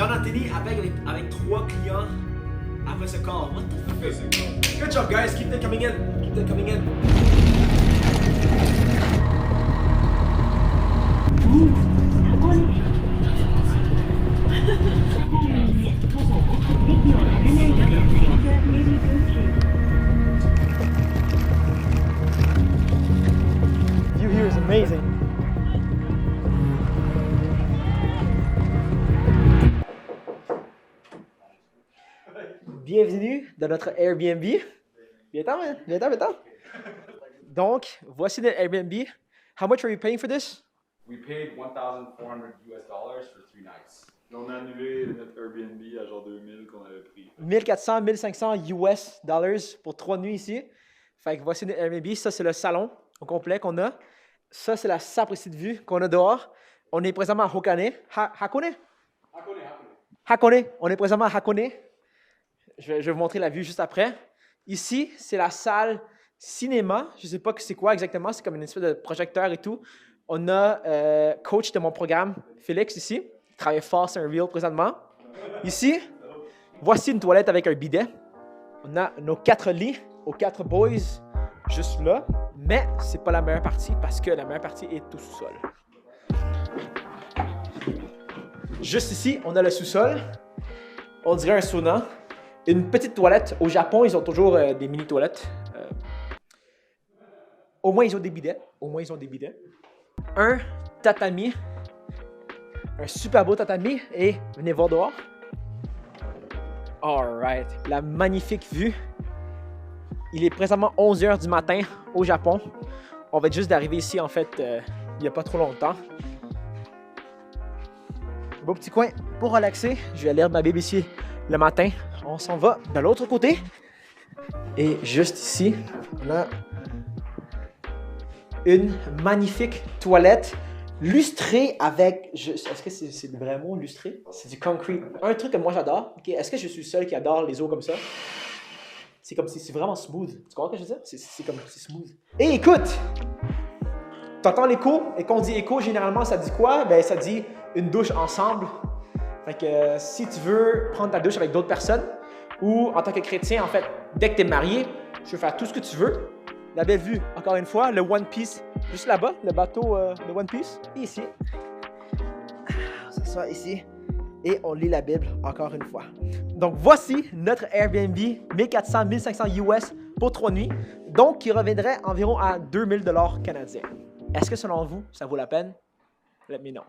John Anthony avec 3 clients après ce call. What the fuck? Good job, guys. Keep them coming in. Keep them coming in. View here is amazing. Bienvenue dans notre Airbnb. Viens-t'en, man. Viens-t'en. Donc, voici notre Airbnb. How much are you paying for this? We paid $1,400 for 3 nights. On a annulé notre Airbnb à genre 2000 qu'on avait pris. 1400, 1500 US dollars pour 3 nuits ici. Fait que voici notre Airbnb. Ça, c'est le salon au complet qu'on a. Ça, c'est la sapristi de vue qu'on a dehors. On est présentement à Hakone. Hakone? Hakone. On est présentement à Hakone. Je vais vous montrer la vue juste après. Ici, c'est la salle cinéma. Je ne sais pas c'est quoi exactement. C'est comme une espèce de projecteur et tout. On a coach de mon programme, Félix, ici. Il travaille fort sur un reel présentement. Ici, voici une toilette avec un bidet. On a nos 4 lits aux 4 boys juste là. Mais ce n'est pas la meilleure partie parce que la meilleure partie est au sous-sol. Juste ici, on a le sous-sol. On dirait un sauna. Une petite toilette. Au Japon, ils ont toujours des mini-toilettes. Au moins, ils ont des bidets. Un tatami. Un super beau tatami. Et venez voir dehors. Alright. La magnifique vue. Il est présentement 11h du matin au Japon. On va juste d'arriver ici, en fait, il n'y a pas trop longtemps. Beau petit coin pour relaxer. Je vais aller ma Bible ici le matin. On s'en va de l'autre côté. Et juste ici, on a une magnifique toilette lustrée avec... Est-ce que c'est le vrai mot, lustré? C'est du concrete. Un truc que moi j'adore. Okay? Est-ce que je suis le seul qui adore les eaux comme ça? C'est comme si c'est vraiment smooth. Tu comprends ce que je veux dire? C'est smooth. Et écoute! T'entends l'écho? Et quand on dit écho, généralement, ça dit quoi? Ben, ça dit une douche ensemble. Fait que si tu veux prendre ta douche avec d'autres personnes, ou en tant que chrétien, en fait, dès que tu es marié, tu peux faire tout ce que tu veux. La belle vue, encore une fois, le One Piece, juste là-bas, le bateau de One Piece, et ici. On s'assoit ici et on lit la Bible encore une fois. Donc voici notre Airbnb, 1400, 1500 US pour 3 nuits, donc qui reviendrait environ à 2000 $ canadiens. Est-ce que selon vous, ça vaut la peine? Let me know.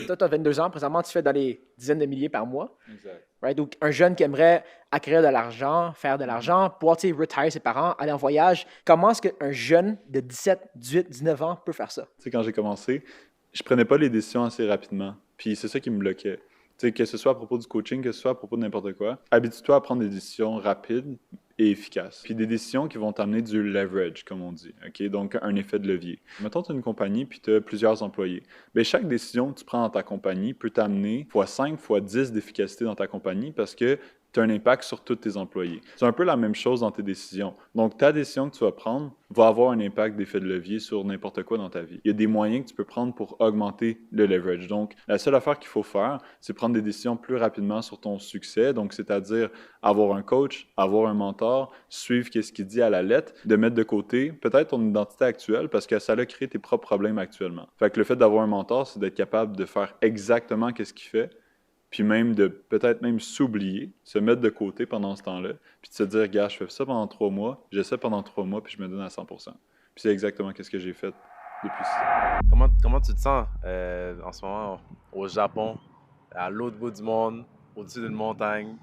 Toi, tu as 22 ans. Présentement, tu fais dans les dizaines de milliers par mois. Exact. Right? Donc, un jeune qui aimerait acquérir de l'argent, faire de l'argent, pouvoir retire ses parents, aller en voyage. Comment est-ce qu'un jeune de 17, 18, 19 ans peut faire ça? Tu sais, quand j'ai commencé, je prenais pas les décisions assez rapidement. Puis c'est ça qui me bloquait. Tu sais, que ce soit à propos du coaching, que ce soit à propos de n'importe quoi, habitue-toi à prendre des décisions rapides et efficaces. Puis des décisions qui vont t'amener du leverage, comme on dit, OK? Donc, un effet de levier. Mettons, tu as une compagnie puis tu as plusieurs employés. Bien, chaque décision que tu prends dans ta compagnie peut t'amener x5, x10 d'efficacité dans ta compagnie parce que tu as un impact sur tous tes employés. C'est un peu la même chose dans tes décisions. Donc, ta décision que tu vas prendre va avoir un impact d'effet de levier sur n'importe quoi dans ta vie. Il y a des moyens que tu peux prendre pour augmenter le leverage. Donc, la seule affaire qu'il faut faire, c'est prendre des décisions plus rapidement sur ton succès. Donc, c'est-à-dire avoir un coach, avoir un mentor, suivre ce qu'il dit à la lettre, de mettre de côté peut-être ton identité actuelle parce que ça a créé tes propres problèmes actuellement. Fait que le fait d'avoir un mentor, c'est d'être capable de faire exactement ce qu'il fait, puis même de peut-être même s'oublier, se mettre de côté pendant ce temps-là, puis de se dire, gars, je fais ça pendant 3 mois, j'essaie pendant 3 mois, puis je me donne à 100%. Puis c'est exactement ce que j'ai fait depuis ça. Comment tu te sens en ce moment au Japon, à l'autre bout du monde, au-dessus d'une montagne,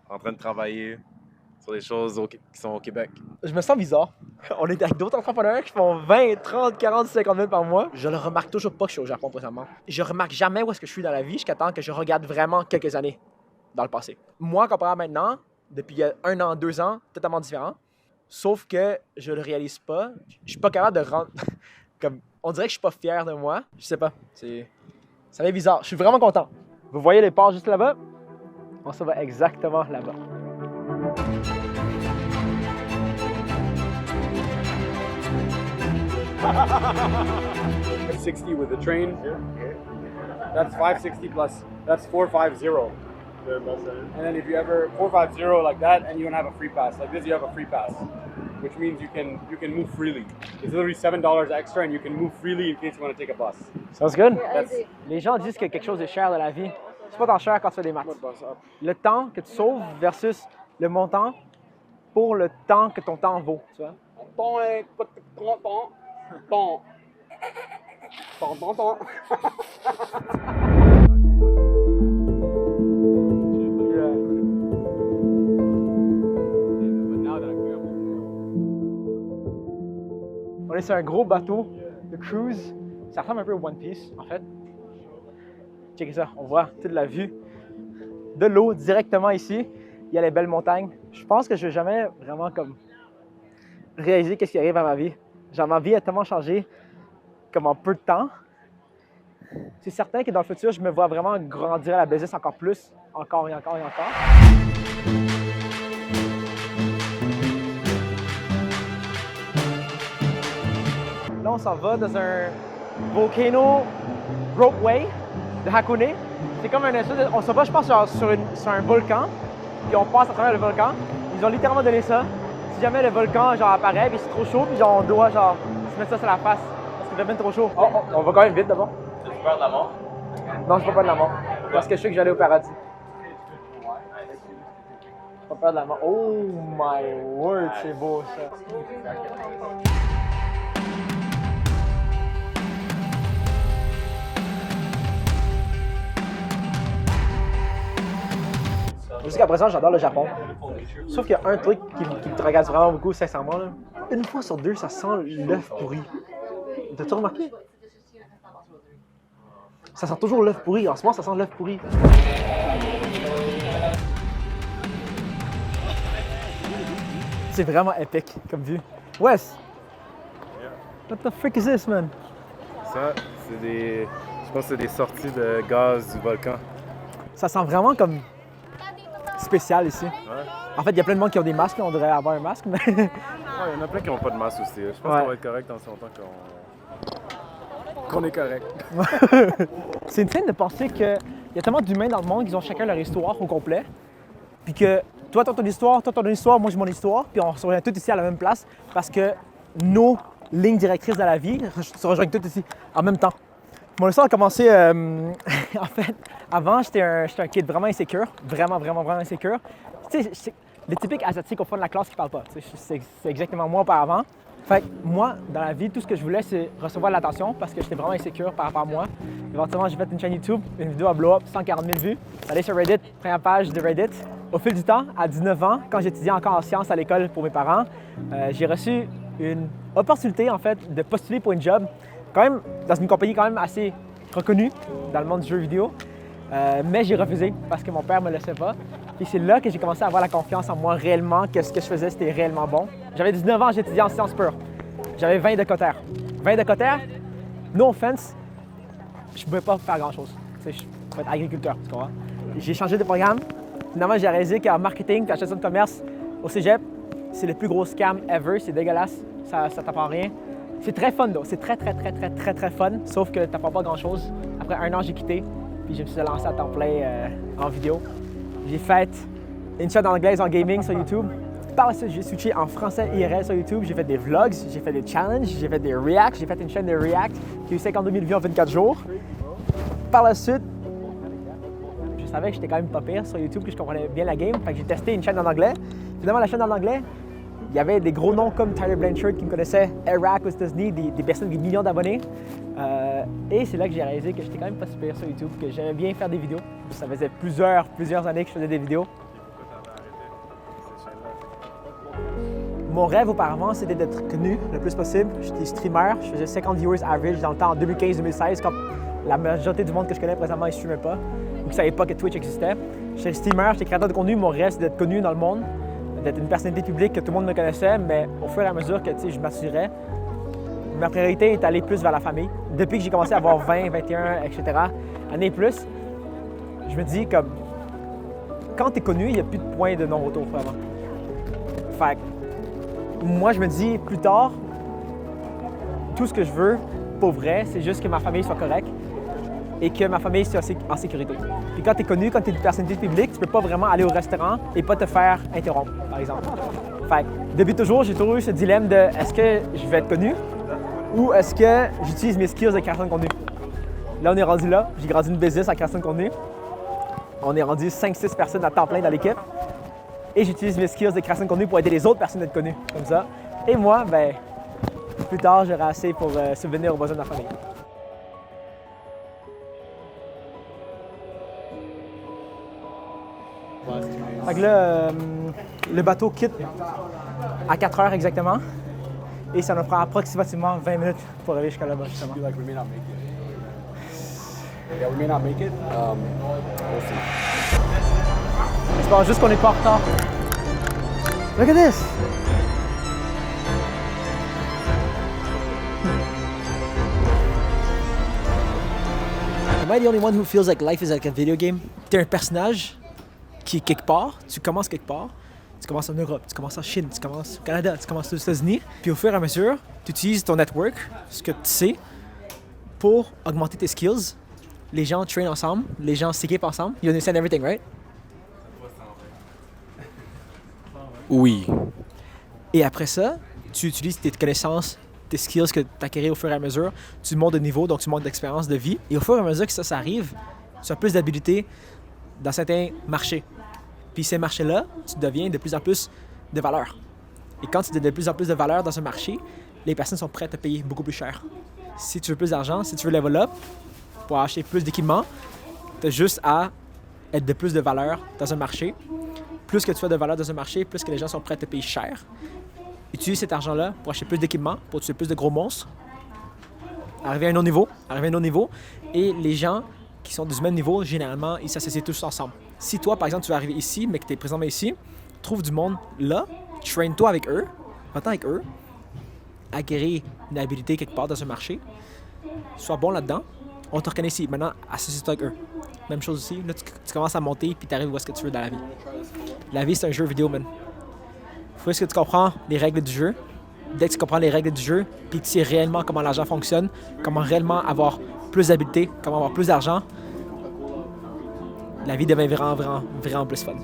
en train de travailler sur des choses qui sont au Québec? Je me sens bizarre. On est avec d'autres entrepreneurs qui font 20, 30, 40, 50 000 par mois. Je ne remarque toujours pas que je suis au Japon présentement. Je remarque jamais où est-ce que je suis dans la vie jusqu'à temps que je regarde vraiment quelques années dans le passé. Moi, comparé à maintenant, depuis il y a 1 an, 2 ans, totalement différent. Sauf que je le réalise pas. Je suis pas capable de rendre... Comme, on dirait que je suis pas fier de moi. Je sais pas. Ça va être bizarre. Je suis vraiment content. Vous voyez les ports juste là-bas? On s'en va exactement là-bas. 560 with the train. That's 560 plus, that's 450. And then if you ever 450 like that, and you don't have a free pass like this, you have a free pass, which means you can move freely. It's literally $7 extra, and you can move freely in case you want to take a bus. Sounds good. That's Les gens disent que quelque chose est cher dans la vie. C'est pas tant cher quand tu fais des maths. Le temps que tu sauves versus le montant pour le temps que ton temps vaut. Tu vois? On est sur un gros bateau de cruise. Ça ressemble un peu au One Piece, en fait. Checkez ça, on voit toute la vue de l'eau directement ici. Il y a les belles montagnes. Je pense que je ne vais jamais vraiment comme réaliser qu'est-ce qui arrive à ma vie. Genre, ma vie a tellement changé comme en peu de temps. C'est certain que dans le futur, je me vois vraiment grandir la business encore plus, encore et encore et encore. Là, on s'en va dans un volcano ropeway de Hakone. C'est comme un espèce de, on s'en va, je pense, sur un volcan, puis on passe à travers le volcan. Ils ont littéralement donné ça. Si jamais le volcan genre apparaît, puis c'est trop chaud, puis genre, on doit genre se mettre ça sur la face parce qu'il fait bien trop chaud. Oh, on va quand même vite d'abord. Tu peur de la mort? Non, je n'ai pas peur de la mort. Parce que je sais que j'allais au paradis. J'ai pas peur de la mort. Oh my word, c'est beau ça. Jusqu'à présent, j'adore le Japon. Sauf qu'il y a un truc qui me tracasse vraiment beaucoup, sincèrement. Là. Une fois sur deux, ça sent l'œuf pourri. T'as-tu remarqué? Ça sent toujours l'œuf pourri. En ce moment, ça sent l'œuf pourri. C'est vraiment épique comme vue. Wes! What the frick is this, man? Ça, c'est des. Je pense que c'est des sorties de gaz du volcan. Ça sent vraiment comme spécial ici. Ouais. En fait, il y a plein de monde qui ont des masques, on devrait avoir un masque, mais. Ouais, il y en a plein qui n'ont pas de masse aussi. Je pense Ouais. qu'on va être correct dans ce longtemps qu'on est correct. C'est une scène de penser qu'il y a tellement d'humains dans le monde qu'ils ont chacun leur histoire au complet. Puis que toi, t'as ton histoire, toi, t'as ton histoire, moi, j'ai mon histoire. Puis on se rejoint tous ici à la même place parce que nos lignes directrices dans la vie se rejoignent toutes ici en même temps. Mon histoire a commencé, en fait, avant, j'étais un kid vraiment insécure, vraiment insécure. Tu sais, les typiques asiatiques au fond de la classe qui parlent pas. C'est exactement moi auparavant. Fait que moi, dans la vie, tout ce que je voulais, c'est recevoir de l'attention parce que j'étais vraiment insécure par rapport à moi. Éventuellement, j'ai fait une chaîne YouTube, une vidéo à blow up, 140 000 vues. Allez sur Reddit, première page de Reddit. Au fil du temps, à 19 ans, quand j'étudiais encore en sciences à l'école pour mes parents, j'ai reçu une opportunité, en fait, de postuler pour une job, quand même dans une compagnie quand même assez reconnue dans le monde du jeu vidéo. Mais j'ai refusé parce que mon père me laissait pas. Puis c'est là que j'ai commencé à avoir la confiance en moi réellement, que ce que je faisais, c'était réellement bon. J'avais 19 ans, j'étudiais en sciences pures. J'avais 20 de cotère. 20 de cotère, no offense, je pouvais pas faire grand-chose. Je pouvais être agriculteur, tu comprends? J'ai changé de programme. Finalement, j'ai réalisé qu'en marketing et en gestion de commerce, au cégep, c'est le plus gros scam ever. C'est dégueulasse, ça t'apprend rien. C'est très fun, though. C'est très fun, sauf que t'apprends pas grand-chose. Après un an, j'ai quitté, puis je me suis lancé à temps plein en vidéo. J'ai fait une chaîne anglaise en gaming sur YouTube. Par la suite, j'ai switché en français IRL sur YouTube. J'ai fait des vlogs, j'ai fait des challenges, j'ai fait des reacts. J'ai fait une chaîne de react qui a eu 52 000 vues en 24 jours. Par la suite, je savais que j'étais quand même pas pire sur YouTube, que je comprenais bien la game. Fait que j'ai testé une chaîne en anglais. Finalement, la chaîne en anglais, il y avait des gros noms comme Tyler Blanchard qui me connaissait, Eric aux États-Unis, des personnes avec des millions d'abonnés. Et c'est là que j'ai réalisé que j'étais quand même pas super sur YouTube, que j'aimais bien faire des vidéos. Ça faisait plusieurs années que je faisais des vidéos. Mon rêve auparavant, c'était d'être connu le plus possible. J'étais streamer, je faisais 50 viewers average dans le temps en 2015-2016, quand la majorité du monde que je connais présentement ne streamait pas, ou qui ne savait pas que Twitch existait. J'étais streamer, j'étais créateur de contenu, mon rêve c'est d'être connu dans le monde, d'être une personnalité publique que tout le monde me connaissait, mais au fur et à mesure que je maturais, ma priorité est allée plus vers la famille. Depuis que j'ai commencé à avoir 20, 21, etc., années plus, je me dis comme, quand tu es connu, il n'y a plus de point de non-retour vraiment. Fait que, moi, je me dis plus tard, tout ce que je veux pour vrai, c'est juste que ma famille soit correcte et que ma famille soit en sécurité. Puis quand tu es connu, quand tu es une personnalité publique, tu peux pas vraiment aller au restaurant et pas te faire interrompre, par exemple. Fait que, depuis toujours, j'ai toujours eu ce dilemme de est-ce que je vais être connu ou est-ce que j'utilise mes skills de création de contenu. Là, on est rendu là. J'ai grandi une business en création de contenu. On est rendu 5-6 personnes à temps plein dans l'équipe. Et j'utilise mes skills de création de contenu pour aider les autres personnes à être connues, comme ça. Et moi, ben, plus tard, j'aurai assez pour subvenir aux besoins de ma famille. Fait que là, le bateau quitte à 4 heures exactement. Et ça nous prend approximativement 20 minutes pour arriver jusqu'à là-bas, justement. Like we may not make it. Yeah, we may not make it. We'll see. J'espère juste qu'on n'est pas en retard. Look at this! Am I the only one who feels like life is like a video game? T'es un personnage qui est quelque part, tu commences quelque part, tu commences en Europe, tu commences en Chine, tu commences au Canada, tu commences aux États-Unis, puis au fur et à mesure, tu utilises ton network, ce que tu sais, pour augmenter tes skills. Les gens traînent ensemble, les gens s'équipent ensemble. You understand everything, right? Oui. Et après ça, tu utilises tes connaissances, tes skills que tu as acquis au fur et à mesure. Tu montes de niveau, donc tu montes d'expérience de vie. Et au fur et à mesure que ça arrive, tu as plus d'habilité dans certains marchés. Puis ces marchés-là, tu deviens de plus en plus de valeur. Et quand tu deviens de plus en plus de valeur dans un marché, les personnes sont prêtes à payer beaucoup plus cher. Si tu veux plus d'argent, si tu veux level up, pour acheter plus d'équipements, tu as juste à être de plus de valeur dans un marché. Plus que tu as de valeur dans un marché, plus que les gens sont prêts à te payer cher. Utilise cet argent-là pour acheter plus d'équipements, pour tuer plus de gros monstres, arriver à un autre niveau, et les gens qui sont du même niveau, généralement, ils s'associent tous ensemble. Si toi, par exemple, tu vas arriver ici, mais que tu es présentement ici, trouve du monde là, traîne-toi avec eux, va-t'en avec eux, acquérir une habilité quelque part dans un marché, sois bon là-dedans, on te reconnaît ici, maintenant, associe-toi avec eux. Même chose ici, là, tu commences à monter, puis tu arrives où est-ce que tu veux dans la vie. La vie, c'est un jeu vidéo, man. Faut que tu comprends les règles du jeu. Dès que tu comprends les règles du jeu, puis tu sais réellement comment l'argent fonctionne, comment réellement avoir plus d'habileté, comment avoir plus d'argent, la vie devient vraiment plus fun.